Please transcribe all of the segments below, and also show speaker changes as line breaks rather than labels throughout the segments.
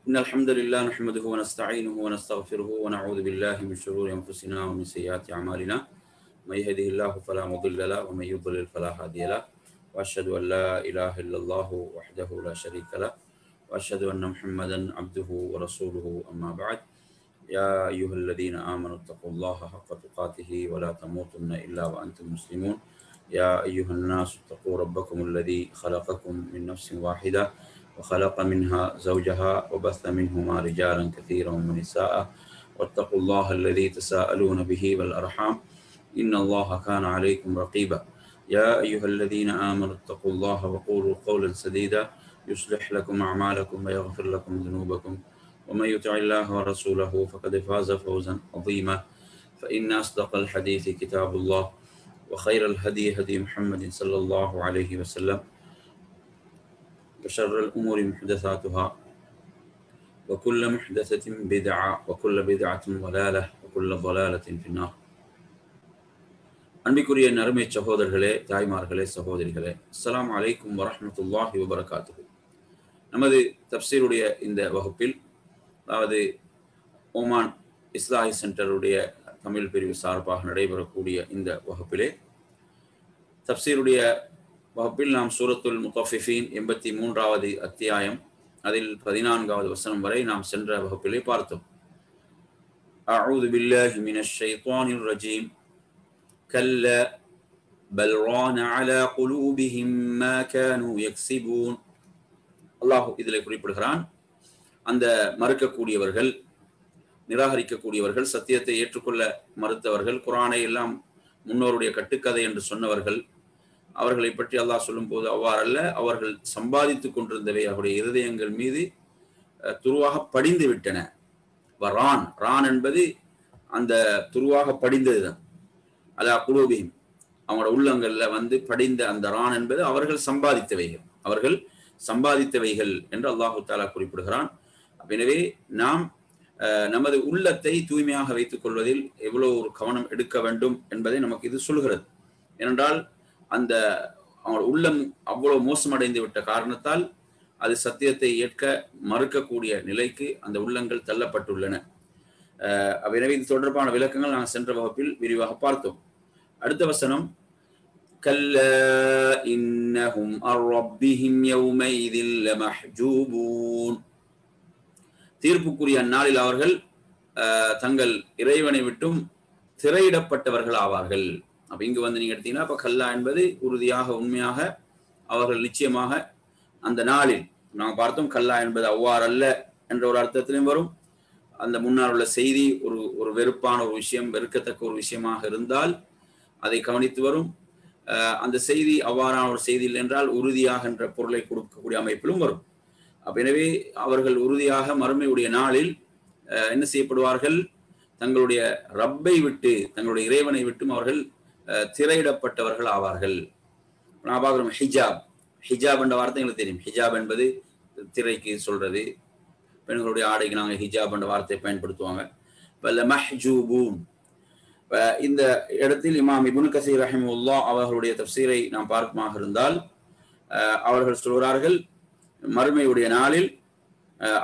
إن الحمد لله نحمده ونستعينه ونستغفره ونعوذ بالله من شرور أنفسنا ومن سيئات أعمالنا من يهده الله فلا مضل له ومن يضلل فلا هادي له وأشهد أن لا إله إلا الله وحده لا شريك له وأشهد أن محمدا عبده ورسوله أما بعد يا أيها الذين آمنوا اتقوا الله حق تقاته ولا تموتن إلا وأنتم مسلمون يا أيها الناس اتقوا ربكم الذي خلقكم من نفس واحدة وخلق منها زوجها وبث منهما رجالا كثيرا ونساء واتقوا الله الذي تساءلون به والأرحام إن الله كان عليكم رقيبا يا أيها الذين آمنوا اتقوا الله وقولوا قولا سديدا يصلح لكم أعمالكم ويغفر لكم ذنوبكم ومن يطع الله ورسوله فقد فاز فوزا عظيما فإن أصدق الحديث كتاب الله وخير الهدي هدي محمد صلى الله عليه وسلم وشر الأمور محدثاتها وكل محدثة بدعة وكل بدعة ضلالة وكل ضلالة في النار. அன்பிற்குரிய நறுமை சகோதரர்களே, தாய்மார்களே, சகோதரிகளே, அஸ்ஸலாமு அலைக்கும் வரஹ்மத்துல்லாஹி வபரகாத்துஹு. நமது தப்சீருடைய இந்த வகுப்பில், அதாவது ஓமான் இஸ்லாஹி சென்டருடைய தமிழ் பிரிவு சார்பாக நடைபெறக்கூடிய இந்த வகுப்பிலே தப்சீருடைய வகுப்பில் நாம் சூரத்துல் முத்தஃபிஃபீன் 83வது அத்தியாயம் அதில் 14வது வசனம் வரை நாம் சென்ற வகுப்பிலே பார்த்தோம். அஊது பில்லாஹி மினஷ் ஷைத்தானிர் ரஜீம் கல்லா பல் ரான அலா குலூபிஹிம் மா கானூ யக்ஸிபூன். அல்லாஹ் இதிலே குறிப்பிடுகிறான், அந்த மறுக்கக்கூடியவர்கள், நிராகரிக்கக்கூடியவர்கள், சத்தியத்தை ஏற்றுக்கொள்ள மறுத்தவர்கள், குர்ஆனை எல்லாம் முன்னோருடைய கட்டுக்கதை என்று சொன்னவர்கள், அவர்களை பற்றி அல்லாஹ் சொல்லும் போது அவ்வாறல்ல, அவர்கள் சம்பாதித்துக் கொண்டிருந்தவை அவருடைய இருதயங்கள் மீது துருவாக படிந்து விட்டன. ரான் ரான் என்பது அந்த துருவாக படிந்ததுதான். அலா குலூபிஹிம், அவங்களோட உள்ளங்கள்ல படிந்த அந்த ரான் என்பது அவர்கள் சம்பாதித்தவைகள் என்று அல்லாஹு தஆலா குறிப்பிடுகிறான். எனவே நாம் நமது உள்ளத்தை தூய்மையாக வைத்துக் கொள்வதில் எவ்வளவு ஒரு கவனம் எடுக்க வேண்டும் என்பதை நமக்கு இது சொல்கிறது. ஏனென்றால் அந்த அவங்களோட உள்ளம் அவ்வளவு மோசமடைந்து விட்ட காரணத்தால் அது சத்தியத்தை ஏற்க மறுக்கக்கூடிய நிலைக்கு அந்த உள்ளங்கள் தள்ளப்பட்டுள்ளன. எனவே இது தொடர்பான விளக்கங்கள் நாங்கள் சென்ற வகுப்பில் விரிவாக பார்த்தோம். அடுத்த வசனம், கல்லா இன்னஹும் அர் ரப்பிஹிம் யௌமைதில் லமஹ்ஜூபூன். தீர்ப்புக்குரிய அந்நாளில் அவர்கள் தங்கள் இறைவனை விட்டும் திரையிடப்பட்டவர்கள் ஆவார்கள். அப்ப இங்கு நீங்க எடுத்தீங்கன்னா, அப்ப கல்லா என்பது உறுதியாக, உண்மையாக, அவர்கள் நிச்சயமாக அந்த நாளில், நாங்கள் பார்த்தோம் கல்லா என்பது அவ்வாறல்ல என்ற ஒரு அர்த்தத்திலும் வரும். அந்த முன்னால் உள்ள செய்தி ஒரு வெறுப்பான ஒரு விஷயம், வெறுக்கத்தக்க ஒரு விஷயமாக இருந்தால் அதை கவனித்து வரும். அந்த செய்தி அவ்வாறான ஒரு செய்தி இல்லை என்றால் உறுதியாக என்ற பொருளை கொடுக்கக்கூடிய அமைப்பிலும் வரும். அப்ப எனவே அவர்கள் உறுதியாக மறுமையுடைய நாளில் என்ன செய்யப்படுவார்கள்? தங்களுடைய ரப்பை விட்டு, தங்களுடைய இறைவனை விட்டும் அவர்கள் திரையிடப்பட்டவர்கள் ஆவார்கள். நான் பார்க்குறோம் ஹிஜாப் என்ற வார்த்தை எங்களுக்கு தெரியும். ஹிஜாப் என்பது திரைக்கு சொல்றது. பெண்களுடைய ஆடைக்கு நாங்கள் ஹிஜாப் என்ற வார்த்தையை பயன்படுத்துவாங்க. லமஹ்ஜூபூன், இந்த இடத்தில் இமாம் இப்னு கஸீர் ரஹிமஹுல்லாஹ் அவர்களுடைய தஃப்சீரை நாம் பார்க்குமாக இருந்தால் அவர்கள் சொல்கிறார்கள், மறுமையுடைய நாளில்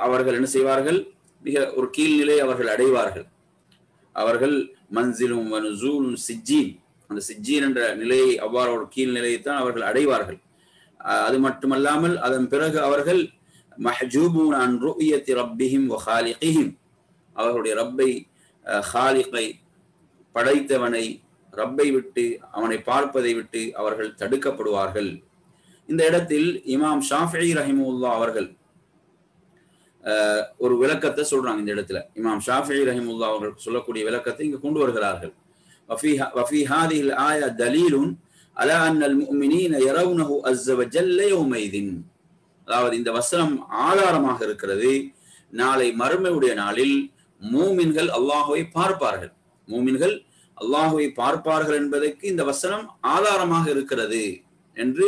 அவர்கள் என்ன செய்வார்கள்? மிக ஒரு கீழ்நிலை அவர்கள் அடைவார்கள். அவர்கள் மன்சிலும் நுஸூலும் சிஜ்ஜீன், அந்த சிஜ்ஜீன் என்ற நிலையை, அவ்வாறு ஒரு கீழ்நிலையைத்தான் அவர்கள் அடைவார்கள். அது மட்டுமல்லாமல் அதன் பிறகு அவர்கள் மஹ்ஜூபூன் அன் ருஅயத்தி ரப்பிஹிம் வ காலிகிஹிம், அவர்களுடைய ரப்பை, காலிகை, படைத்தவனை, ரப்பை விட்டு, அவனை பார்ப்பதை விட்டு அவர்கள் தடுக்கப்படுவார்கள். இந்த இடத்தில் இமாம் ஷாஃபிஈ ரஹிமஹுல்லாஹ் அவர்கள் ஒரு விளக்கத்தை சொல்றாங்க. இந்த இடத்துல இமாம் ஷாஃபிஈ ரஹிமஹுல்லாஹ் அவர்கள் சொல்லக்கூடிய விளக்கத்தை இங்கு கொண்டு வருகிறார்கள். وفي هذه الآية دليل على أن المؤمنين يرونه عز وجل يومئذ. அதாவது இந்த வசனம் ஆதாரமாக இருக்கிறது, நாளை மறுமையுடைய நாளில் மூமின்கள் அல்லாஹ்வை பார்ப்பார்கள். மூமின்கள் அல்லாஹ்வை பார்ப்பார்கள் என்பதற்கு இந்த வசனம் ஆதாரமாக இருக்கிறது என்று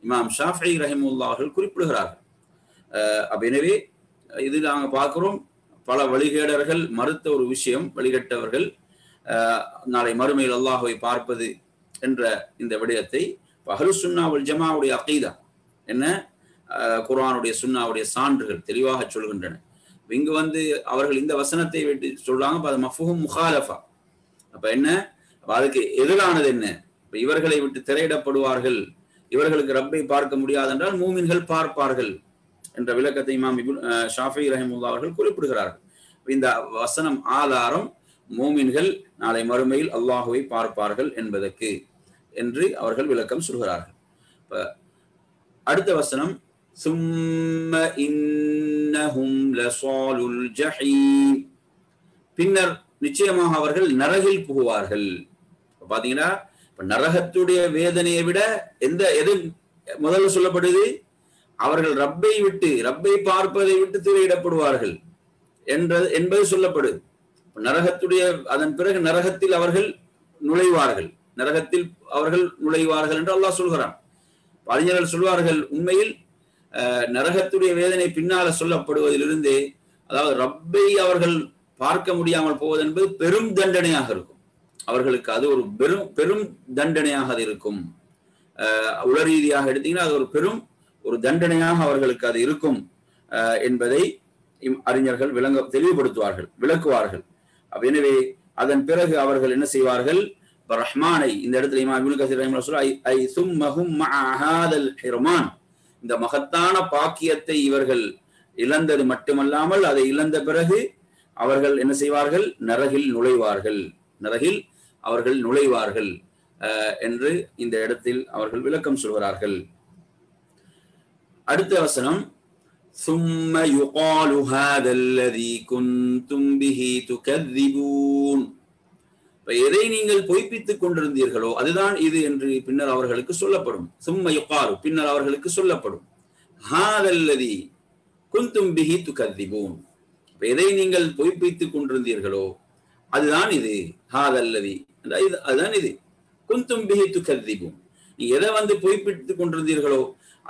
இமாம் ஷாஃபிஈ ரஹிமஹுல்லாஹ் அவர்கள் குறிப்பிடுகிறார்கள். எனவே இது நாங்கள் பார்க்கிறோம், பல வழிகேடர்கள் மறுத்த ஒரு விஷயம், வழிகட்டவர்கள் நாளை மறுமையில் அல்லாஹ்வை பார்ப்பது என்ற இந்த விடயத்தை அஹ்லுஸ் சுன்னா வல் ஜமாஅவுடைய அகீதா என்ன, குர்ஆனுடைய சுன்னாவுடைய சான்றுகள் தெளிவாக சொல்கின்றன. இங்கு வந்து அவர்கள் இந்த வசனத்தை விட்டு சொல்றாங்க, அது மஃபூம் முகாலஃபா. அப்ப என்ன, அதுக்கு எதிரானது என்ன? இவர்களை விட்டு திரையிடப்படுவார்கள், இவர்களுக்கு ரப்பை பார்க்க முடியாது என்றால் மூமின்கள் பார்ப்பார்கள் என்ற விளக்கத்தை இமாம் ஷாஃபி ரஹிமுல்லா அவர்கள் குறிப்பிடுகிறார்கள். இந்த வசனம் ஆதாரம் மூமின்கள் நாளை மறுமையில் அல்லாஹுவை பார்ப்பார்கள் என்பதற்கு என்று அவர்கள் விளக்கம் சொல்கிறார்கள். அடுத்த வசனம், சும்ம இன்னஹும் லஸாலுல் ஜஹீம், பின்னர் நிச்சயமாக அவர்கள் நரகில் புகுவார்கள். பாத்தீங்கன்னா நரகத்துடைய வேதனையை விட எது முதல்ல சொல்லப்படுது? அவர்கள் ரப்பை பார்ப்பதை விட்டு திரையிடப்படுவார்கள் என்பது சொல்லப்படுது. நரகத்துடைய அதன் பிறகு நரகத்தில் அவர்கள் நுழைவார்கள் என்று அல்லாஹ் சொல்கிறான். அறிஞர்கள் சொல்வார்கள், உண்மையில் நரகத்துடைய வேதனை பின்னால சொல்லப்படுவதிலிருந்தே, அதாவது ரப்பை அவர்கள் பார்க்க முடியாமல் போவது என்பது பெரும் தண்டனையாக இருக்கும் அவர்களுக்கு. அது ஒரு பெரும் தண்டனையாக அது இருக்கும். உளரீதியாக எடுத்தீங்கன்னா அது ஒரு தண்டனையாக அவர்களுக்கு அது இருக்கும் என்பதை அறிஞர்கள் விளக்குவார்கள். எனவே அதன் பிறகு அவர்கள் என்ன செய்வார்கள்? ரஹ்மானை, இந்த இடத்துல இமாம் இப்னு கஸீர் ரஹிமஹுல்லாஹ், இந்த மகத்தான பாக்கியத்தை இவர்கள் இழந்தது மட்டுமல்லாமல் அதை இழந்த பிறகு அவர்கள் என்ன செய்வார்கள்? நரகில் அவர்கள் நுழைவார்கள் என்று இந்த இடத்தில் அவர்கள் விளக்கம் சொல்கிறார்கள். அடுத்த வசனம், ثُمَّ يُقَالُ هَذَا الَّذِي كُنْتُمْ بِهِ تُكَذِّبُونَ, எதை நீங்கள் பொய்ப்பித்துக் கொண்டிருந்தீர்களோ அதுதான் இது என்று பின்னர் அவர்களுக்கு சொல்லப்படும். ثُمَّ يُقَالُ, பின்னர் அவர்களுக்கு சொல்லப்படும். هَذَا الَّذِي كُنْتُمْ بِهِ تُكَذِّبُونَ, எதை நீங்கள் பொய்ப்பித்துக் கொண்டிருந்தீர்களோ அதுதான் இது. هَذَا الَّذِي, அதுதான் இது. كُنْتُمْ بِهِ تُكَذِّبُونَ, எதை வந்து பொய்ப்பித்துக் கொண்டிருந்தீர்களோ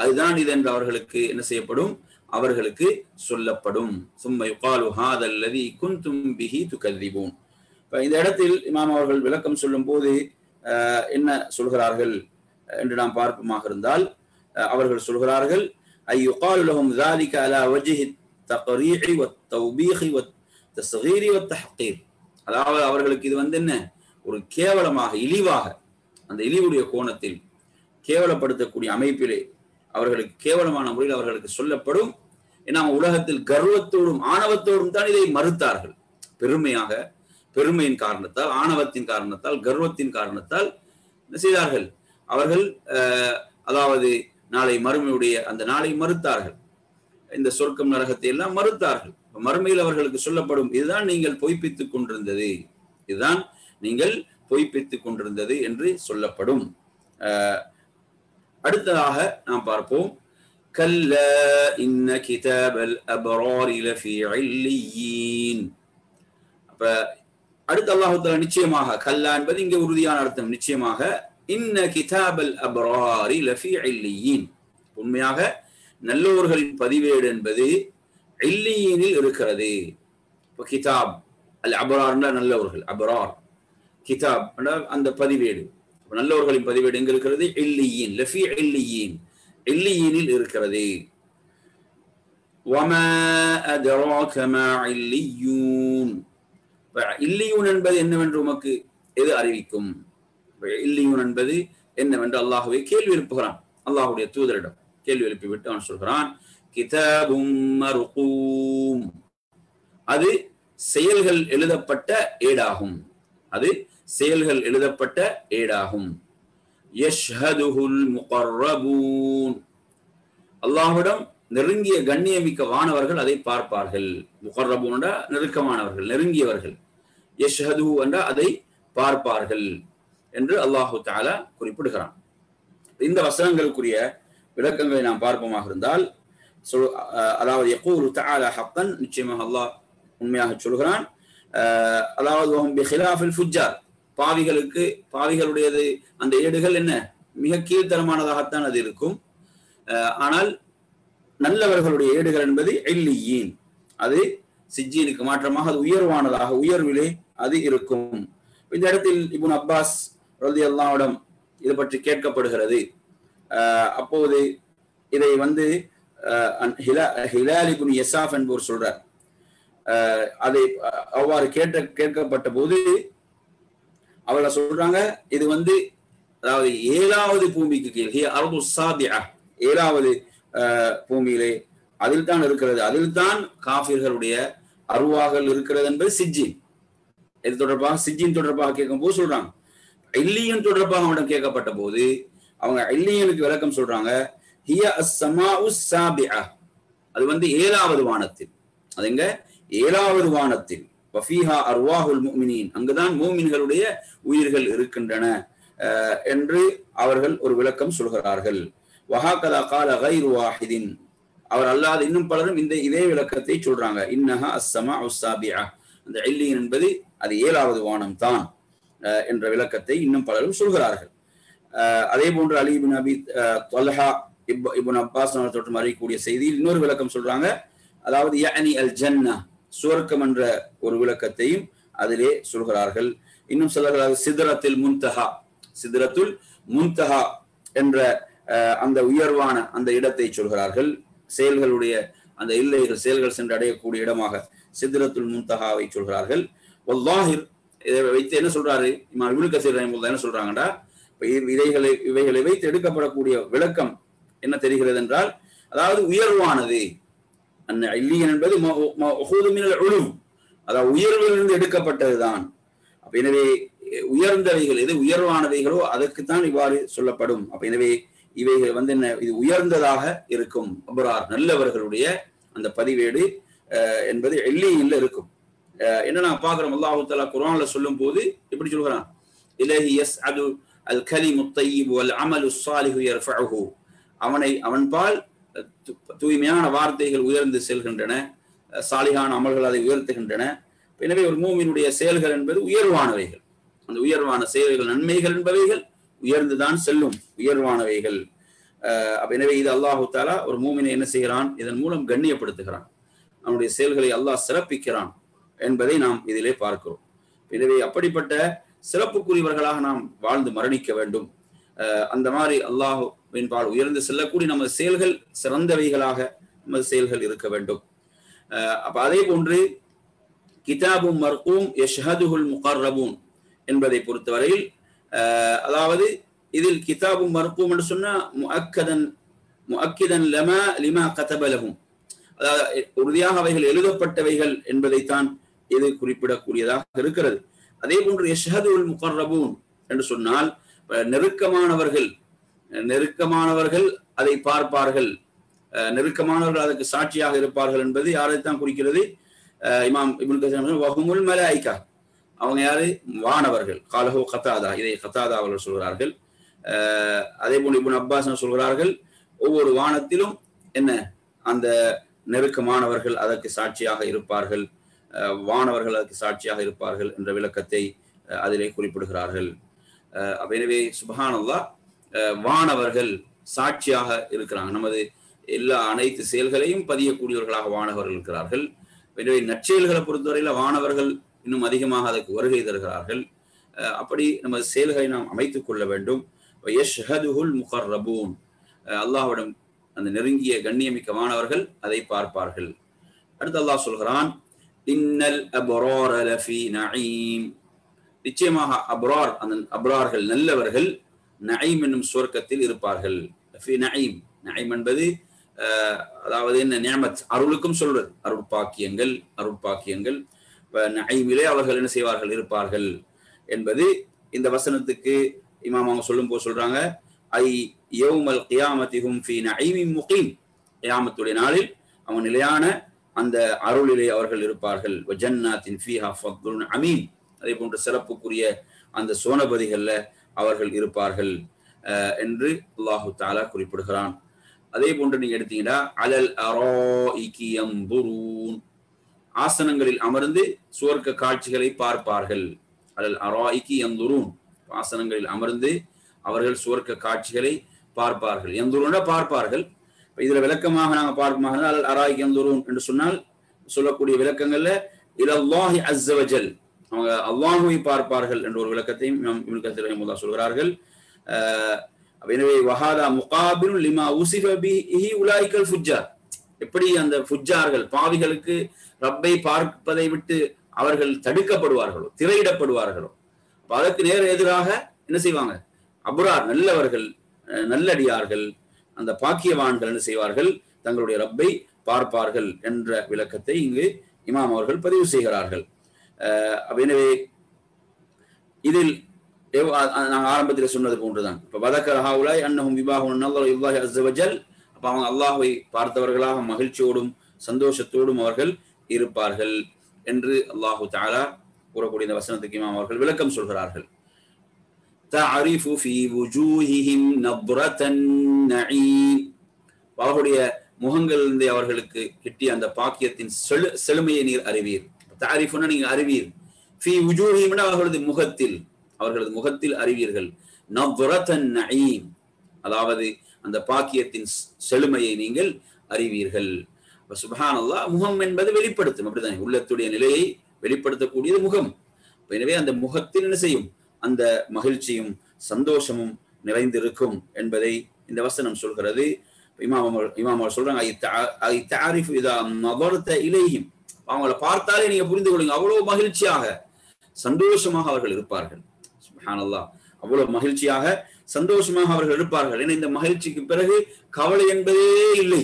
அதுதான் இது என்று அவர்களுக்கு என்ன செய்யப்படும்? அவர்களுக்கு சொல்லப்படும். ثُمَّ يُقَالُ هَذَا الَّذِي كُنْتُمْ بِهِ تُكَذِّبُونَ. இந்த இடத்தில் இமாம் அவர்கள் விளக்கம் சொல்லும் போது என்ன சொல்கிறார்கள் என்று நாம் பார்ப்போமாக இருந்தால், அவர்கள் சொல்கிறார்கள், أَيْ يُقَالُ لَهُمْ ذَلِكَ عَلَى وَجْهِ التَّقْرِيعِ وَالتَّوْبِيخِ وَالتَّصْغِيرِ وَالتَّحْقِيرِ, அதாவது அவர்களுக்கு இது வந்து என்ன, ஒரு கேவலமாக, இழிவாக, அந்த இழிவுடைய கோணத்தில் கேவலப்படுத்தக்கூடிய அமைப்பிலே அவர்களுக்கு கேவலமான முறையில் அவர்களுக்கு சொல்லப்படும். ஏன்னா உலகத்தில் கர்வத்தோடும் ஆணவத்தோடும் தான் இதை மறுத்தார்கள். பெருமையின் காரணத்தால், ஆணவத்தின் காரணத்தால், கர்வத்தின் காரணத்தால் என்ன செய்தார்கள்? அவர்கள் அதாவது நாளை மறுமையுடைய அந்த நாளை மறுத்தார்கள். இந்த சொர்க்கம் நரகத்தை எல்லாம் மறுத்தார்கள். மறுமையில் அவர்களுக்கு சொல்லப்படும், இதுதான் நீங்கள் பொய்ப்பித்துக் கொண்டிருந்தது என்று சொல்லப்படும். அடுத்ததாக நாம் பார்ப்போம், கல்லா இன்ன கிதாபல் அப்ராரி லஃபீ இல்லியீன். அப்ப அடுத்து அல்லாஹ் தஆலா நிச்சயமாக, கல்லா என்பது இங்கே உறுதியான அர்த்தம், நிச்சயமாக, இன்ன கிதாபல் அப்ராரி லஃபீ இல்லியீன், உண்மையாக நல்லோர்களின் பதிவேடு என்பது இல்லியீனில் இருக்கிறது. இப்போ கிதாப் அல் அப்ரார் நல்லவர்கள், அப்ரார், கிதாப் அந்த பதிவேடு, நல்லவர்களின் பதிவேடு எங்க இருக்கிறது? இல்லியீன், லஃபீ இல்லியீன், இல்லியீனில் இருக்கிறது. வமா அத்ராக மா இல்லியூன், இல்லியூன் என்பது என்னவென்று உமக்கு எது அறிவிக்கும்? இல்லியூன் என்பது என்னவென்று அல்லாஹ்வை கேள்வி எழுப்புகிறான். அல்லாஹ்வுடைய தூதரிடம் கேள்வி எழுப்பிவிட்டு அவன் சொல்கிறான், கிதாபும் மர்கூம், அது செயல்கள் எழுதப்பட்ட ஏடாகும். யஷ்ஹதுஹுல் முகர்ரபூன், அல்லாஹ்விடம் நெருங்கிய கண்ணியமிக்க வானவர்கள் அதை பார்ப்பார்கள். முகர்ரபூன் என்ற நெருக்கமானவர்கள், நெருங்கியவர்கள். யஷ்ஹதுஹு என்ற அதை பார்ப்பார்கள் என்று அல்லாஹு தஆலா குறிப்பிடுகிறான். இந்த வசனங்களுக்குரிய விளக்கங்களை நாம் பார்ப்போமாக இருந்தால், அதாவது யகூலு தஆலா ஹக்கன், நிச்சயமாக அல்லாஹ் உண்மையாக சொல்கிறான். அதாவது பிகிலாஃபில் ஃபுஜ்ஜார், பாவிகளுடையது அந்த ஏடுகள் என்ன, மிக கீழ்த்தரமானதாகத்தான் அது இருக்கும். ஆனால் நல்லவர்களுடைய ஏடுகள் என்பது இல்லியீன், அது சிஜ்ஜீனுக்கு மாற்றமாக அது உயர்வானதாக, உயர்விலே அது இருக்கும். இந்த இடத்தில் இப்னு அப்பாஸ் ரலியல்லாஹு அன்ஹு இது பற்றி கேட்கப்படுகிறது. அப்போது இதை வந்து ஹிலால் இப்னு யஸாஃப் என்பவர் சொல்றார், அதை அவ்வாறு கேட்கப்பட்ட போது அவர்கள் சொல்றாங்க, இது அதாவது 7வது பூமிக்கு கீழே அர்து சாபிஆ, 7வது பூமியிலே அதில் தான் இருக்கிறது, அதில் தான் காஃபிர்களுடைய அருவாகள் இருக்கிறது என்பது சிஜ்ஜின். இது தொடர்பாக சிஜ்ஜின் தொடர்பாக கேட்கும் போது சொல்றாங்க. இல்லியன் தொடர்பாக அவனிடம் கேட்கப்பட்ட போது அவங்க இல்லியனுக்கு விளக்கம் சொல்றாங்க, ஹிய அஸ்ஸமாஉ ஸாபிஆ, அது 7வது வானத்தில், அது எங்க 7வது வானத்தில், வஃபீஹா அர்வாஹுல் முஃமினீன், அங்குதான் மூமின்களுடைய உயிர்கள் இருக்கின்றன என்று அவர்கள் ஒரு விளக்கம் சொல்கிறார்கள். வஹாகதா கால கைரு வாஹிதின், அவர் அல்லாத இன்னும் பலரும் இதே விளக்கத்தை சொல்றாங்க. இன்னஹா அஸ்ஸமாஉ ஸாபிஆ, அந்த இல்லியன் என்பது அது 7வது வானம் தான் என்ற விளக்கத்தை இன்னும் பலரும் சொல்கிறார்கள். அதே போன்று அலி இப்னு அபி தல்ஹா இப்னு அப்பாஸ் தோற்றம் அறியக்கூடிய செய்தியில் இன்னொரு விளக்கம் சொல்றாங்க. அதாவது யஅனி அல் ஜன்னா, சுவர்க்கம் என்ற ஒரு விளக்கத்தையும் அதிலே சொல்கிறார்கள். இன்னும் சிலர்கள் சிதரத்துல் முன்தஹா, சிதரத்துல் முன்தஹா என்ற அந்த உயர்வான அந்த இடத்தை சொல்கிறார்கள். செயல்களுடைய அந்த எல்லைகள், செயல்கள் சென்று அடையக்கூடிய இடமாக சிதரத்துல் முன்தஹாவை சொல்கிறார்கள். வல்லாஹிர், இதை வைத்து என்ன சொல்றாரு இமாம் இப்னு கஸீர் ரஹிமஹுல்லாஹ், என்ன சொல்றாங்கடா, இவைகளை வைத்து எடுக்கப்படக்கூடிய விளக்கம் என்ன தெரிகிறது என்றால், அதாவது உயர்வானது, இல்லியன் என்பது அதாவது உயர்விலிருந்து எடுக்கப்பட்டதுதான். அப்ப எனவே உயர்ந்தவைகள் எது உயர்வானவைகளோ அதற்குத்தான் இவ்வாறு சொல்லப்படும். அப்ப எனவே இவைகள் என்ன, இது உயர்ந்ததாக இருக்கும். அப்ரார் நல்லவர்களுடைய அந்த பதிவேடு என்பது இல்லியன்ல இருக்கும். என்ன நான் பார்க்கிறோம், அல்லாஹ் தஆலா குர்ஆன்ல சொல்லும் போது எப்படி சொல்கிறான், இலைஹி யஸ்அது அல் கலிமு த்தய்யிபு வல் அமலு ஸாலிஹு யர்ஃபஉஹு, அவன்பால் தூய்மையான வார்த்தைகள் உயர்ந்து செல்கின்றன, சாலிஹான அமல்கள் அதை உயர்த்துகின்றன. எனவே ஒரு மூமினுடைய செயல்கள் என்பது உயர்வானவைகள், அந்த உயர்வான செயல்கள் நன்மைகள் என்பவைகள் உயர்ந்துதான் செல்லும், உயர்வானவைகள். எனவே இது அல்லாஹு தஆலா ஒரு மூமினை என்ன செய்கிறான், இதன் மூலம் கண்ணியப்படுத்துகிறான், அவனுடைய செயல்களை அல்லாஹ் சிறப்பிக்கிறான் என்பதை நாம் இதிலே பார்க்கிறோம். எனவே அப்படிப்பட்ட சிறப்புக்குரியவர்களாக நாம் வாழ்ந்து மரணிக்க வேண்டும். அந்த மாதிரி அல்லாஹ்வின் பால் உயர்ந்து செல்லக்கூடிய நமது செயல்கள் சிறந்தவைகளாக நமது செயல்கள் இருக்க வேண்டும். அப்ப அதே போன்று கிதாபும் மர்கூம் யஷ்ஹதுஹுல் முகர்ரபூன் என்பதை பொறுத்தவரையில், அதாவது இதில் கிதாபும் மர்கூம் என்று சொன்னா முஅக்கிதன் லிமா கதப லஹும், அதாவது உறுதியாக அவைகள் எழுதப்பட்டவைகள் என்பதைத்தான் இது குறிப்பிடக்கூடியதாக இருக்கிறது. அதே போன்று யஷ்ஹதுல் முகர்ரபூன் என்று சொன்னால் நெருக்கமானவர்கள் அதை பார்ப்பார்கள், நெருக்கமானவர்கள் அதற்கு சாட்சியாக இருப்பார்கள் என்பது யாரைத்தான் குறிக்கிறது, இமாம் இப்னு கஸீர் வஹுமுல் மலாயிகா, அவங்க யாரு, வானவர்கள். காலஹு கதாதா, இதை கதாதா அவர்கள் சொல்கிறார்கள். அதே போன்று இப்னு அப்பாஸ் சொல்கிறார்கள், ஒவ்வொரு வானத்திலும் என்ன அந்த நெருக்கமானவர்கள் அதற்கு சாட்சியாக இருப்பார்கள், வானவர்கள் அதற்கு சாட்சியாக இருப்பார்கள் என்ற விளக்கத்தை அதிலே குறிப்பிடுகிறார்கள். எனவே சுப்ஹானல்லாஹ், வானவர்கள் சாட்சியாக இருக்கிறாங்க, நமது அனைத்து செயல்களையும் பதியக்கூடியவர்களாக வானவர்கள் இருக்கிறார்கள். எனவே நற்செயல்களை பொறுத்தவரையில வானவர்கள் இன்னும் அதிகமாக அதற்கு வருகை தருகிறார்கள். அப்படி நமது செயல்களை நாம் அமைத்துக் கொள்ள வேண்டும். யஷ்ஹதுஹுல் முகர்ரபூன், அல்லாஹ்விடம் அந்த நெருங்கிய கண்ணியமிக்க வானவர்கள் அதை பார்ப்பார்கள். அடுத்து அல்லாஹ் சொல்கிறான், இன்னல் அப்ரார லஃபீ நஈம், நிச்சயமாக அப்ரார், அந்த அப்ரார்கள் நல்லவர்கள் நஈம் என்னும் சுவர்க்கத்தில் இருப்பார்கள். லஃபீ நஈம், நஈம் என்பது அதாவது என்ன, நிஅமத், அருளுக்கும் சொல்றது, அருட்பாக்கியங்கள். நஈமிலே அவர்கள் என்ன செய்வார்கள், இருப்பார்கள் என்பது இந்த வசனத்துக்கு இமாம் அவங்க சொல்லும் போது சொல்றாங்க, ஐ யௌமல் கியாமத்தி ஹும் ஃபீ நஈமின் முகீம், கியாமத்துடைய நாளில் அவங்க நிலையான அந்த அருளிலே அவர்கள் இருப்பார்கள். வஜன்னாத்தின் ஃபீஹா ஃபத்லுன் அமீன், அதே போன்ற சிறப்புக்குரிய அந்த சோனபதிகள்ல அவர்கள் இருப்பார்கள் என்று அல்லாஹு தஆலா குறிப்பிடுகிறான். அதே போன்று நீங்க எடுத்தீங்கன்னா அலல் அராஇகி யன்துரூன், ஆசனங்களில் அமர்ந்து சுவர்க்க காட்சிகளை பார்ப்பார்கள். அலல் அராஇகி யன்துரூன், ஆசனங்களில் அமர்ந்து அவர்கள் சுவர்க்க காட்சிகளை பார்ப்பார்கள். யன்துரூன பார்ப்பார்கள். இதுல விளக்கமாக நாங்க பார்ப்போமாக அலல் அராஇகி யன்துரூன் என்று சொன்னால் சொல்லக்கூடிய விளக்கங்கள்ல இலல்லாஹி அஸ்ஸ வஜல், அவங்க அல்லாஹ்வை பார்ப்பார்கள் என்ற ஒரு விளக்கத்தையும் இப்னு கஸீர் ரஹிமஹுல்லாஹ் சொல்கிறார்கள். எனவே வஹாதா முகாபிலுன் லிமா உஸிஃப பிஹி உலாயிகல் ஃபுஜ்ஜார், எப்படி அந்த ஃபுஜ்ஜார்கள் பாவிகளுக்கு ரப்பை பார்ப்பதை விட்டு அவர்கள் தடுக்கப்படுவார்களோ, திரையிடப்படுவார்களோ, அதற்கு நேர எதிராக என்ன செய்வாங்க? அபுரார் நல்லவர்கள், நல்லடியார்கள், அந்த பாக்கியவான்கள் என்ன செய்வார்கள்? தங்களுடைய ரப்பை பார்ப்பார்கள் என்ற விளக்கத்தை இங்கு இமாம் அவர்கள் பதிவு செய்கிறார்கள். எனவே இதில் நாங்கள் ஆரம்பத்தில் சொன்னது போன்றுதான். இப்ப வதக்கர் ஹாவுலாய் அன்னஹும் விபாஹுன் நல்லஹு இல்லாஹி அஸ்ஸ வஜல், அப்ப அவங்க அல்லாஹ்வை பார்த்தவர்களாக மகிழ்ச்சியோடும் சந்தோஷத்தோடும் அவர்கள் இருப்பார்கள் என்று அல்லாஹு தஆலா கூறக்கூடிய இந்த வசனத்துக்கு இமாம் அவர்கள் விளக்கம் சொல்கிறார்கள். தஅரிஃபு ஃபீ வுஜூஹிஹிம் நப்ரத்தன் நஈம், அவர்களுடைய முகங்களிலிருந்து அவர்களுக்கு கிட்டிய அந்த பாக்கியத்தின் செழுமையை நீர் அறிவீர். தஅரிஃபுனா நீங்க அறிவீர். ஃபீ வுஜூஹிஹிம் அவர்களது முகத்தில் அறிவீர்கள். நப்ரத்தன் நஈம், அதாவது அந்த பாக்கியத்தின் செழுமையை நீங்கள் அறிவீர்கள். சுப்ஹானல்லாஹ், முகம் என்பது வெளிப்படுத்தும், அப்படித்தானே? உள்ளத்துடைய நிலையை வெளிப்படுத்தக்கூடியது முகம். எனவே அந்த முகத்தில் என்ன செய்யும்? அந்த மகிழ்ச்சியும் சந்தோஷமும் நிறைந்திருக்கும் என்பதை இந்த வசனம் சொல்கிறது. இமாம் சொல்றாங்க, அவங்களை பார்த்தாலே நீங்க புரிந்து கொள்ளுங்க, அவ்வளவு மகிழ்ச்சியாக சந்தோஷமாக அவர்கள் இருப்பார்கள். சுப்ஹானல்லாஹ், அவ்வளவு மகிழ்ச்சியாக சந்தோஷமாக அவர்கள் இருப்பார்கள். ஏன்னா இந்த மகிழ்ச்சிக்கு பிறகு கவலை என்பதே இல்லை,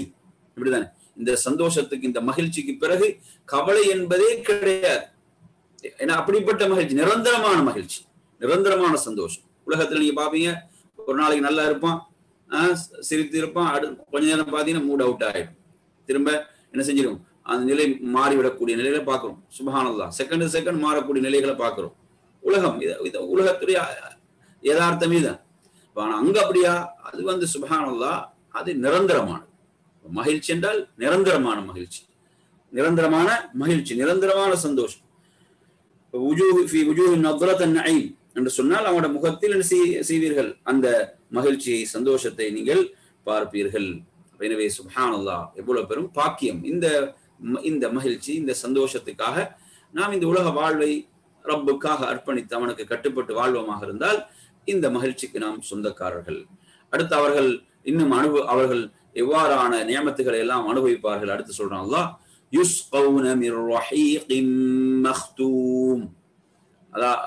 இப்படிதானே? இந்த சந்தோஷத்துக்கு, இந்த மகிழ்ச்சிக்கு பிறகு கவலை என்பதே கிடையாது. ஏன்னா அப்படிப்பட்ட மகிழ்ச்சி, நிரந்தரமான மகிழ்ச்சி, நிரந்தரமான சந்தோஷம். உலகத்துல நீங்க பாப்பீங்க, ஒரு நாளைக்கு நல்லா இருப்பான், சிரித்து இருப்பான், கொஞ்ச நேரம் பாத்தீங்கன்னா மூட் அவுட் ஆயிடும், திரும்ப என்ன செஞ்சிடும், அந்த நிலை மாறிவிடக்கூடிய நிலையில பாக்குறோம். சுப்ஹானல்லாஹ், செகண்ட் மாறக்கூடிய நிலைகளை பாக்குறோம். உலகம் உலகத்துடைய யதார்த்தமே தான். ஆனா அங்க அப்படியா? அது சுப்ஹானல்லாஹ், அது நிரந்தரமானது. மகிழ்ச்சி என்றால் நிரந்தரமான மகிழ்ச்சி, நிரந்தரமான மகிழ்ச்சி, நிரந்தரமான சந்தோஷம். என்று சொன்னால் அவங்களோட முகத்தில் என்ன செய்வீர்கள்? அந்த மகிழ்ச்சியை, சந்தோஷத்தை நீங்கள் பார்ப்பீர்கள். எனவே சுப்ஹானல்லாஹ், எவ்வளவு பெரும் பாக்கியம் இந்த மகிழ்ச்சி, இந்த சந்தோஷத்துக்காக நாம் இந்த உலக வாழ்வை ரப்புக்காக அர்ப்பணித்து அவனுக்கு கட்டுப்பட்டு வாழ்வமாக இருந்தால் இந்த மகிழ்ச்சிக்கு நாம் சொந்தக்காரர்கள். அடுத்து அவர்கள் இன்னும் அவர்கள் எவ்வாறான நியமத்துகளை எல்லாம் அனுபவிப்பார்கள்? அடுத்து சொல்றான் அல்லாஹ், யுஸ்கௌன மிர் ரஹீகின் மக்தூம்,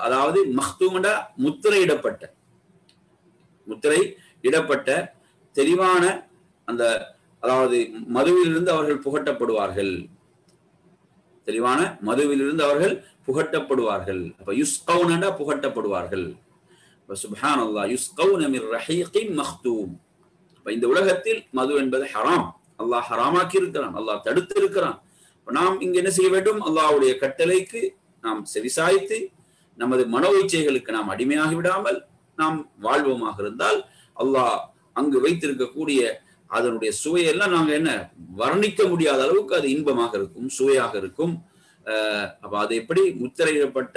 அதாவது மக்தூம்னா முத்திரை இடப்பட்ட தெளிவான அந்த, அதாவது மதுவிலிருந்து அவர்கள் புகட்டப்படுவார்கள், தெளிவான மதுவிலிருந்து அவர்கள் புகட்டப்படுவார்கள். அப்ப யுஸ்கௌனா புகட்டப்படுவார்கள். சுப்ஹானல்லாஹ், யுஸ்கௌன மிர் ரஹீகின் மக்தூம். இந்த உலகத்தில் மது என்பது ஹராம், அல்லாஹ் ஹராமாக்கி இருக்கிறான், அல்லாஹ் தடுத்து இருக்கிறான். நாம் இங்க என்ன செய்ய வேண்டும்? அல்லாஹ்வுடைய கட்டளைக்கு நாம் செவிசாய்த்து நமது மனோ இச்சைகளுக்கு நாம் அடிமையாகி விடாமல் நாம் வாழ்வோமாக இருந்தால் அல்லாஹ் அங்கு வைத்திருக்கக்கூடிய அதனுடைய சுவையெல்லாம் நாங்க என்ன வர்ணிக்க முடியாத அளவுக்கு அது இன்பமாக இருக்கும், சுவையாக இருக்கும். அப்ப அது எப்படி? முத்திரையிடப்பட்ட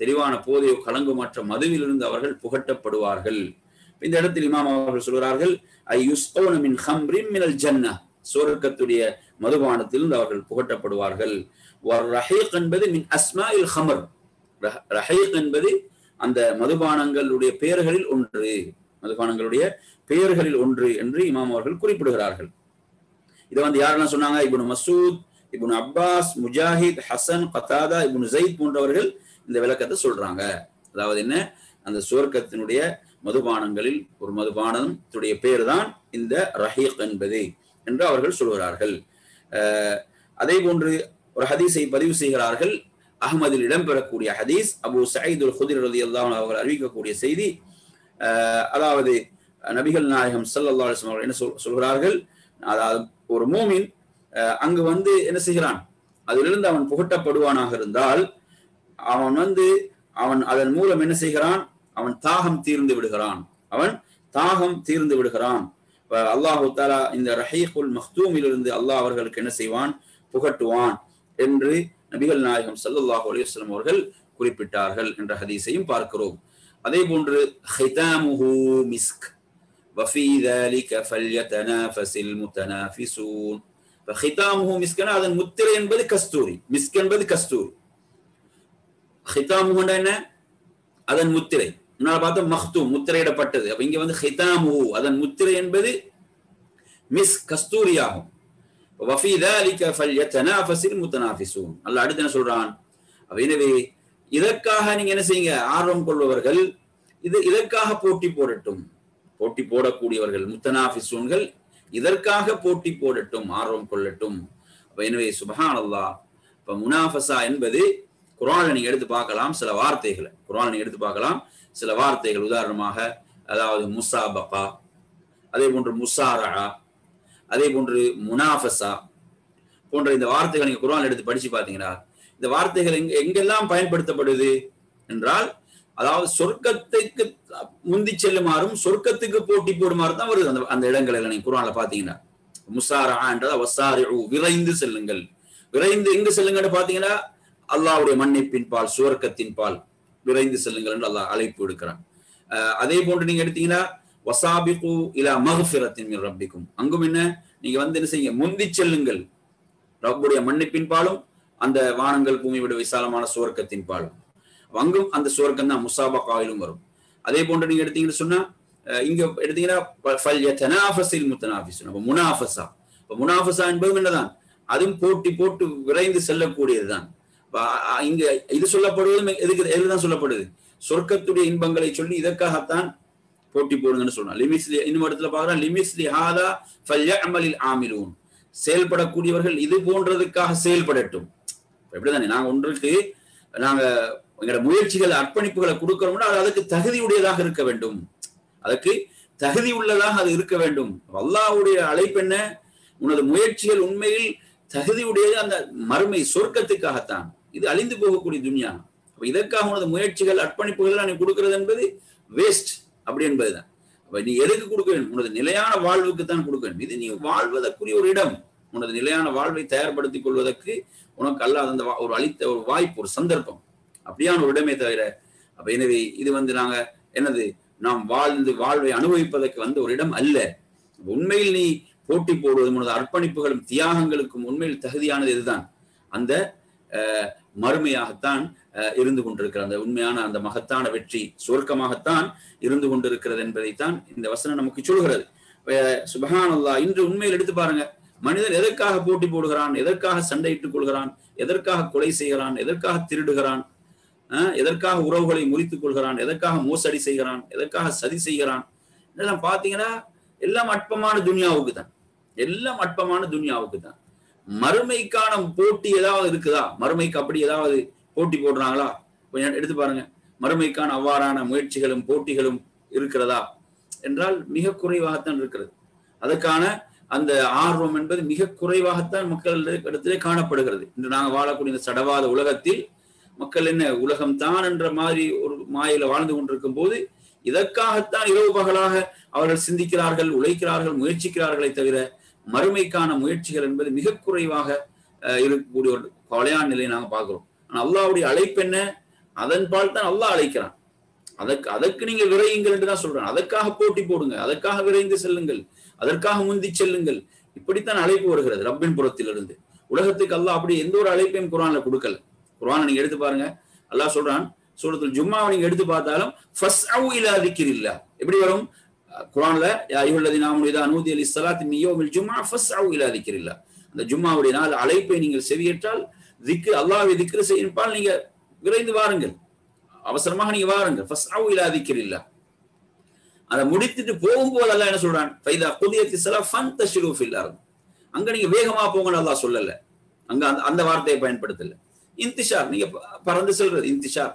தெளிவான போதையோ கலங்குமற்ற மதுவிலிருந்து அவர்கள் புகட்டப்படுவார்கள். இந்த இடத்தில் இமாம் அவர்கள் சொல்கிறார்கள், சுவர்க்கத்துடைய மதுபானத்திலிருந்து அவர்கள் புகட்டப்படுவார்கள். ரஹீக் என்பது மின் அஸ்மாஇல் ஹமர், ரஹீக் என்பது அந்த மதுபானங்களுடைய பெயர்களில் ஒன்று, மதுபானங்களுடைய பெயர்களில் ஒன்று என்று இமாம் அவர்கள் குறிப்பிடுகிறார்கள். இதை யாரெல்லாம் சொன்னாங்க? இப்னு மசூத், இப்னு அப்பாஸ், முஜாஹித், ஹசன், கதாதா, இப்னு ஸைத் போன்றவர்கள் இந்த விளக்கத்தை சொல்றாங்க. அதாவது என்ன? அந்த சுவர்க்கத்தினுடைய மதுபானங்களில் ஒரு மதுபானத்துடைய பேர் தான் இந்த ரஹீக் என்பது என்று அவர்கள் சொல்கிறார்கள். அதே போன்று ஒரு ஹதீஸை பதிவு செய்கிறார்கள், அஹ்மதில் இடம்பெறக்கூடிய ஹதீஸ், அபூ சயீத் அல் குத்ரி ரலியல்லாஹு அன்ஹு அவர்கள் அறிவிக்கக்கூடிய செய்தி. அதாவது நபிகள் நாயகம் ஸல்லல்லாஹு அலைஹி வஸல்லம் என்ன சொல்கிறார்கள்? அதாவது ஒரு மூமின் அங்கு என்ன செய்கிறான்? அதிலிருந்து அவன் புகட்டப்படுவானாக இருந்தால் அவன் அதன் மூலம் என்ன செய்கிறான்? அவன் தாகம் தீர்ந்து விடுகிறான், அல்லாஹு தஆலா இந்த ரஹீகுல் மக்தூமிலிருந்து அல்லாஹ் அவர்களுக்கு என்ன செய்வான்? புகட்டுவான் என்று நபிகள் நாயகம் ஸல்லல்லாஹு அலைஹி வஸல்லம் அவர்கள் குறிப்பிட்டார்கள் என்ற ஹதீஸையும் பார்க்கிறோம். அதே போன்று ஹிதாமுஹு மிஸ்க் வஃபீ ذلك فليتنافس المتنافسون. ஹிதாமுஹு மிஸ்க்னா அதன் முத்திரை என்பது கஸ்தூரி, மிஸ்க் என்பது கஸ்தூரி. ஹிதாமுஹு என்ன? அதன் முத்திரை. முன்னால் பார்த்தோம் மக்தூம், முத்திரையிடப்பட்டது. அப்ப இங்க ஹிதாமுஹு அதன் முத்திரை என்பது மிஸ்க், கஸ்தூரியாகும். வஃபீ ذلك فليتنافس المتنافسون. அல்லாஹ் அடுத்து என்ன சொல்றான்? எனவே இதற்காக நீங்க என்ன செய்யுங்க, ஆர்வம் கொள்பவர்கள் இதற்காக போட்டி போடட்டும். போட்டி போடக்கூடியவர்கள் முத்தனாஃபிசூன்கள் இதற்காக போட்டி போடட்டும், ஆர்வம் கொள்ளட்டும். எனவே சுப்ஹானல்லாஹ். இப்ப முனாஃபஸா என்பது குர்ஆனை நீங்க எடுத்து பார்க்கலாம், சில வார்த்தைகளை குர்ஆனை நீங்க எடுத்து பார்க்கலாம், சில வார்த்தைகள். உதாரணமாக அதாவது முசாபகா, அதே போன்று முசாரா, அதே போன்று முனாஃபஸா போன்ற இந்த வார்த்தைகள் நீங்க குர்ஆன் எடுத்து படிச்சு பார்த்தீங்கன்னா, இந்த வார்த்தைகள் எங்கெல்லாம் பயன்படுத்தப்படுது என்றால், அதாவது சொர்க்கத்துக்கு முந்தி செல்லுமாறும் சொர்க்கத்துக்கு போட்டி போடுமாறு தான் வருது அந்த இடங்கள் நீங்க குர்ஆன்ல பாத்தீங்கன்னா. முசாரா என்றதா வசாரிஉ, விரைந்து செல்லுங்கள். விரைந்து எங்கு செல்லுங்கன்னு பாத்தீங்கன்னா, அல்லாஹ்வுடைய மன்னிப்பின் பால், சுவர்க்கத்தின் பால் விரைந்து செல்லுங்கள் என்று அல்லாஹ் அழைப்பு எடுக்கிறான். அதே போன்று நீங்க எடுத்தீங்கன்னா வசாபிகு இலா மக்ஃபிரத்தின் மின் ரப்பிக்கும், அங்கும் என்ன, நீங்க என்ன செய்யுங்க, முந்தி செல்லுங்கள் ரப்புடைய மன்னிப்பின் பாலும் அந்த வானங்கள் பூமி விட விசாலமான சுவர்க்கத்தின் பாலும். அங்கும் அந்த சுவர்க்கம் தான் முசாபகாவிலும் வரும். அதே போன்று நீங்க எடுத்தீங்கன்னு சொன்னா, இங்க எடுத்தீங்கன்னா ஃபல்யதனாஃபஸில் முத்தனாஃபிஸூன். அப்ப முனாஃபஸா, முனாஃபஸா என்பது என்னதான், அதுவும் போட்டி போட்டு விரைந்து செல்லக்கூடியதுதான். இங்க இது சொல்லப்படுவதும் எதுதான் சொல்லப்படுது, சொர்க்கத்துடைய இன்பங்களை சொல்லி இதற்காகத்தான் போட்டி போடுங்கன்னு சொல்றான். லிமிஸ்லி இன்னும் இடத்துல பாக்குறான், லிமிஸ்லி ஹாதா ஃபல்யஅமலில் ஆமிலூன், செயல்படக்கூடியவர்கள் இது போன்றதுக்காக செயல்படட்டும். எப்படிதானே, நாங்க ஒன்றுக்கு நாங்க எங்களோட முயற்சிகள் அர்ப்பணிப்புகளை கொடுக்கிறோம்னா அது அதுக்கு தகுதியுடையதாக இருக்க வேண்டும், அதுக்கு தகுதி உள்ளதாக அது இருக்க வேண்டும். அல்லாஹ்வுடைய அழைப்பு என்ன, உனது முயற்சிகள் உண்மையில் தகுதியுடையது அந்த மறுமை சொர்க்கத்துக்காகத்தான். இது அழிந்து போகக்கூடிய துன்யா. இதற்காக உனது முயற்சிகள் அர்ப்பணிப்புகள் நீ கொடுக்கிறது என்பது வேஸ்ட் அப்படி என்பதுதான். அப்ப நீ எதுக்கு கொடுக்க வேண்டும், உனது நிலையான வாழ்வுக்கு தான் கொடுக்க வேண்டும். இது நீ வாழ்வதற்குரிய ஒரு இடம், உனது நிலையான வாழ்வை தயார்படுத்திக் கொள்வதற்கு உனக்கு அல்லாஹ் அந்த ஒரு அளித்த ஒரு வாய்ப்பு, ஒரு சந்தர்ப்பம், அப்படியான ஒரு இடமே தவிர. அப்ப எனவே இது நாங்க என்னது, நாம் வாழ்வை அனுபவிப்பதற்கு வந்த ஒரு இடம் அல்ல. உண்மையில் நீ போட்டி போடுவது உனது அர்ப்பணிப்புகளும் தியாகங்களுக்கும் உண்மையில் தகுதியானது இதுதான். அந்த மறுமையாகத்தான் இருந்து கொண்டிருக்கிற அந்த உண்மையான அந்த மகத்தான வெற்றி சுவர்க்கமாகத்தான் இருந்து கொண்டிருக்கிறது என்பதைத்தான் இந்த வசனம் நமக்கு சொல்கிறது. சுப்ஹானல்லாஹ். இன்று உண்மையில் எடுத்து பாருங்க, மனிதன் எதற்காக போட்டி போடுகிறான், எதற்காக சண்டையிட்டுக் கொள்கிறான், எதற்காக கொலை செய்கிறான், எதற்காக திருடுகிறான், எதற்காக உறவுகளை முறித்துக் கொள்கிறான், எதற்காக மோசடி செய்கிறான், எதற்காக சதி செய்கிறான், இதெல்லாம் பாத்தீங்கன்னா எல்லாம் அற்பமான துன்யாவுக்கு தான், எல்லாம் அற்பமான துன்யாவுக்கு தான். மறுமைக்கான போட்டி ஏதாவது இருக்குதா, மறுமைக்கு அப்படி ஏதாவது போட்டி போடுறாங்களா கொஞ்சம் எடுத்து பாருங்க. மறுமைக்கான அவ்வாறான முயற்சிகளும் போட்டிகளும் இருக்கிறதா என்றால் மிக குறைவாகத்தான் இருக்கிறது. அதற்கான அந்த ஆர்வம் என்பது மிக குறைவாகத்தான் மக்கள் இடத்திலே காணப்படுகிறது. இன்று நாங்கள் வாழக்கூடிய இந்த சடவாத உலகத்தில் மக்கள் என்ன உலகம்தான் என்ற மாதிரி ஒரு மாயில வாழ்ந்து கொண்டிருக்கும் போது இதற்காகத்தான் இரவு பகலாக அவர்கள் சிந்திக்கிறார்கள், உழைக்கிறார்கள், முயற்சிக்கிறார்களே தவிர மறுமைக்கான முயற்சிகள் என்பது மிக குறைவாக இருக்கக்கூடிய ஒரு கவலையான நிலையை நாங்கள் பார்க்கிறோம். ஆனா அல்லாஹ்வுடைய அழைப்பு என்ன, அதன்பால் தான் அல்லாஹ் அழைக்கிறான். அதற்கு நீங்க விரையுங்கள் என்று தான் சொல்றான். அதற்காக போட்டி போடுங்க, அதற்காக விரைந்து செல்லுங்கள், அதற்காக முந்தி செல்லுங்கள், இப்படித்தான் அழைப்பு வருகிறது ரப்பின் புறத்திலிருந்து. உலகத்துக்கு அல்லாஹ் அப்படி எந்த ஒரு அழைப்பையும் குர்ஆன்ல கொடுக்கல. குர்ஆனை நீங்க எடுத்து பாருங்க, அல்லாஹ் சொல்றான் சூரத்துல் ஜும்மாவை நீங்க எடுத்து பார்த்தாலும் ஃபஸ்அவு இலா திக்ரில்லாஹ் எப்படி வரும் குர்ஆன்ல, யா அய்யுஹல்லதீன ஆமனூ இதா நூதிய லிஸ்ஸலாத்தி மின் யௌமில் ஜும்ஆ ஃபஸ்அவு இலா திக்ரில்லாஹ். அந்த ஜும்மாவுடைய நாள் அழைப்பை நீங்கள் செவியேற்றால் திக்ர், அல்லாஹ்வை திக்ர் செய்யின்பால் நீங்க விரைந்து வாருங்கள், அவசரமாக நீங்க வாருங்கள். ஃபஸ்அவு இலா திக்ரில்லாஹ். அதை முடித்துட்டு போகும்போது அல்லாஹ் என்ன சொல்றான், ஃபைதா குதியத்திஸ் ஸலாத் ஃபன்தஷிரு ஃபில் அர்த். அங்க நீங்க வேகமா போங்கன்னு அல்லாஹ் சொல்லல, அங்க அந்த வார்த்தையை பயன்படுத்தல. இன்திஷார், நீங்க பறந்து செல்றது இன்திஷார்,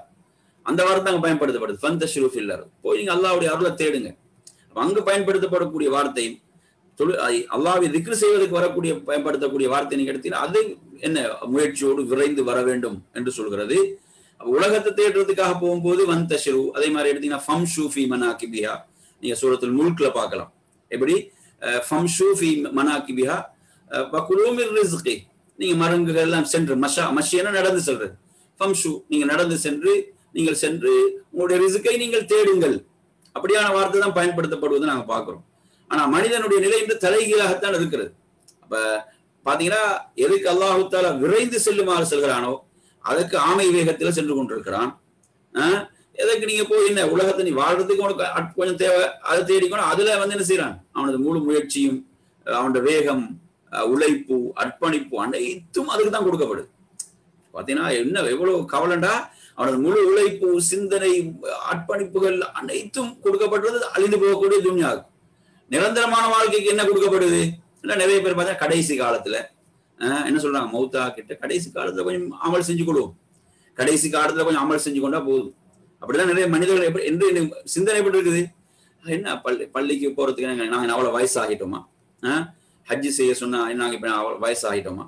அந்த வார்த்தை அங்க பயன்படுத்தப்படுது. ஃபன்தஷிரு ஃபில் அர்த், போய் நீங்க அல்லாஹ்வுடைய அருளை தேடுங்க. அங்கு பயன்படுத்தப்படக்கூடிய வார்த்தையும் அல்லாஹ்வை திக்ர் செய்வதற்கு வரக்கூடிய பயன்படுத்தக்கூடிய வார்த்தை நீங்க எடுத்தீங்கன்னா அது என்ன, முயற்சியோடு விரைந்து வர வேண்டும் என்று சொல்கிறது. உலகத்தை தேடுறதுக்காக போகும்போது வன்தஷிரு, அதே மாதிரி எடுத்தீங்கன்னா ஃபம்ஷு ஃபீ மனாகிபிஹா, நீங்க சூரத்துல் முல்க்ல பார்க்கலாம் எப்படி ஃபம்ஷு ஃபீ மனாகிபிஹா வகுலூ மிர் ரிஸ்கி, நீங்க மரங்குகள் எல்லாம் சென்று மஷியன நடந்து செல்றது, ஃபம்ஷு நீங்க நடந்து சென்று நீங்கள் சென்று உங்களுடைய ரிஸ்கை நீங்கள் தேடுங்கள், அப்படியான வார்த்தை தான் பயன்படுத்தப்படுவதை நாங்க பார்க்கிறோம். ஆனா மனிதனுடைய நிலை என்று தலைகீழாகத்தான் இருக்கிறது. அப்ப பாத்தீங்கன்னா எதுக்கு அல்லாஹ் தஆலா விரைந்து செல்லுமாறு செல்கிறானோ அதுக்கு ஆமை வேகத்துல சென்று கொண்டிருக்கிறான். எதுக்கு நீங்க போய் என்ன உலகத்தை நீ வாழ்றதுக்கு உனக்கு கொஞ்சம் தேவை, அதை தேடிக்கணும், அதுல என்ன செய்யறான், அவனது முழு முயற்சியும் அவனோட வேகம் உழைப்பு, அர்ப்பணிப்பு அனைத்தும் அதுக்கு தான் கொடுக்கப்படுது. பார்த்தீங்கன்னா என்ன எவ்வளவு கவலைண்டா, அவனது முழு உழைப்பு, சிந்தனை, அர்ப்பணிப்புகள் அனைத்தும் கொடுக்கப்படுறது அழிந்து போகக்கூடிய துன்யாவுக்கு. நிரந்தரமான வாழ்க்கைக்கு என்ன கொடுக்கப்படுது? நிறைய பேர் பார்த்தா கடைசி காலத்துல என்ன சொல்றாங்க, மௌத்தா கிட்ட கடைசி காலத்துல கொஞ்சம் அமல் செஞ்சு கொள்வோம், கடைசி காலத்துல கொஞ்சம் அமல் செஞ்சு கொண்டா போதும். அப்படிதான் நிறைய மனிதர்கள் எப்படி என்று சிந்தனை எப்படி இருக்குது, என்ன பள்ளிக்கு போறதுக்கு நாங்க அவ்வளவு வயசாகிட்டோமா, ஹஜ்ஜி செய்ய சொன்னா நாங்க இப்ப அவ்வளவு வயசாகிட்டோமா,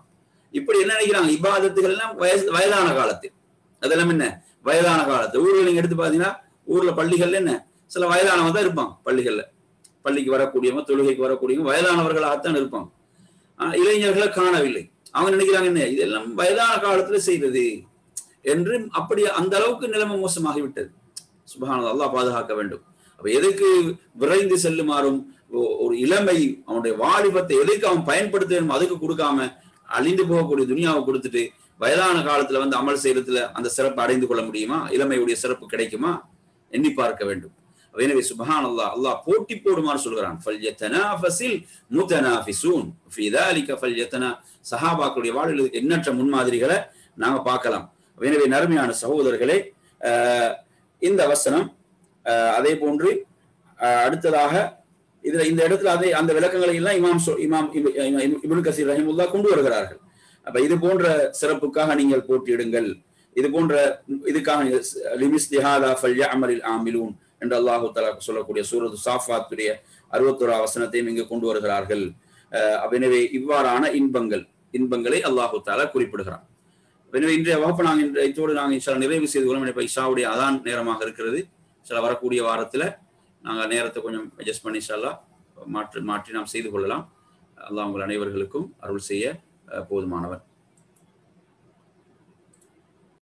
இப்படி என்ன நினைக்கிறாங்க. இபாதத்துகள் எல்லாம் வயதான காலத்தில், அதெல்லாம் என்ன வயதான காலத்து ஊர்ல நீங்க எடுத்து பாத்தீங்கன்னா, ஊர்ல பள்ளிகள்ல என்ன சில வயதானவங்க தான் இருப்பாங்க. பள்ளிக்கு வரக்கூடியவங்க, தொழுகைக்கு வரக்கூடியவங்க வயதானவர்களாகத்தான் இருப்பாங்க. இளைஞர்களை காணவில்லை. அவங்க நினைக்கிறாங்க என்ன இதெல்லாம் வயதான காலத்துல செய்யறது என்று. அப்படி அந்த அளவுக்கு நிலைமை மோசமாகிவிட்டது. சுப்ஹானல்லாஹ், அல்லாஹ் பாதுகாக்க வேண்டும். அப்ப எதுக்கு விரைந்து செல்லுமாறும் ஒரு இளமை, அவனுடைய வாலிபத்தை எதுக்கு அவன் பயன்படுத்த வேணும் அதுக்கு கொடுக்காம அழிந்து போகக்கூடிய துனியாவை கொடுத்துட்டு வயதான காலத்துல அமல் செய்யறதுல அந்த சிறப்பு அடைந்து கொள்ள முடியுமா? இளமையுடைய சிறப்பு கிடைக்குமா? எண்ணி பார்க்க வேண்டும். எனவே சுப்ஹானல்லாஹ், அல்லாஹ் போட்டி போடுமாறு சொல்கிறான். ஃபல்யதனாஃபஸில் முதனாஃபிஸூன் ஃபீ ذلك ஃபல்யதனா. சஹாபாக்களுடைய வாழ்வில் எண்ணற்ற முன்மாதிரிகளை நாம பார்க்கலாம். எனவே நறுமையான சகோதரர்களே, இந்த வசனம் அதே போன்று அடுத்ததாக இந்த இடத்துல அந்த விளக்கங்களை எல்லாம் இமாம் இப்னு கஸீர் ரஹிமஹுல்லாஹ் கொண்டு வருகிறார்கள். அப்ப இது போன்ற சிறப்புக்காக நீங்கள் போட்டியிடுங்கள், இது போன்ற இதுக்காக லிமிஸ்திஹாதா ஃபல்யஅமலில் ஆமிலூன் என்று அல்லாஹு தஆலா சொல்லக்கூடிய சூரத்து சாஃபாத்துடைய 61 வசனத்தையும் இங்கு கொண்டு வருகிறார்கள். எனவே இவ்வாறான இன்பங்களை அல்லாஹு தஆலா குறிப்பிடுகிறான். எனவே இன்றைய வகுப்பு இதோடு நாங்கள் நிறைவு செய்து கொள்ளும். இப்ப இஷாவுடைய அதான் நேரமாக இருக்கிறது. சில வரக்கூடிய வாரத்துல நாங்கள் நேரத்தை கொஞ்சம் அட்ஜஸ்ட் பண்ணி இன்ஷா மாற்றி நாம் செய்து கொள்ளலாம். அல்லாஹ் உங்கள் அனைவர்களுக்கும் அருள் செய்ய போதுமானவன்.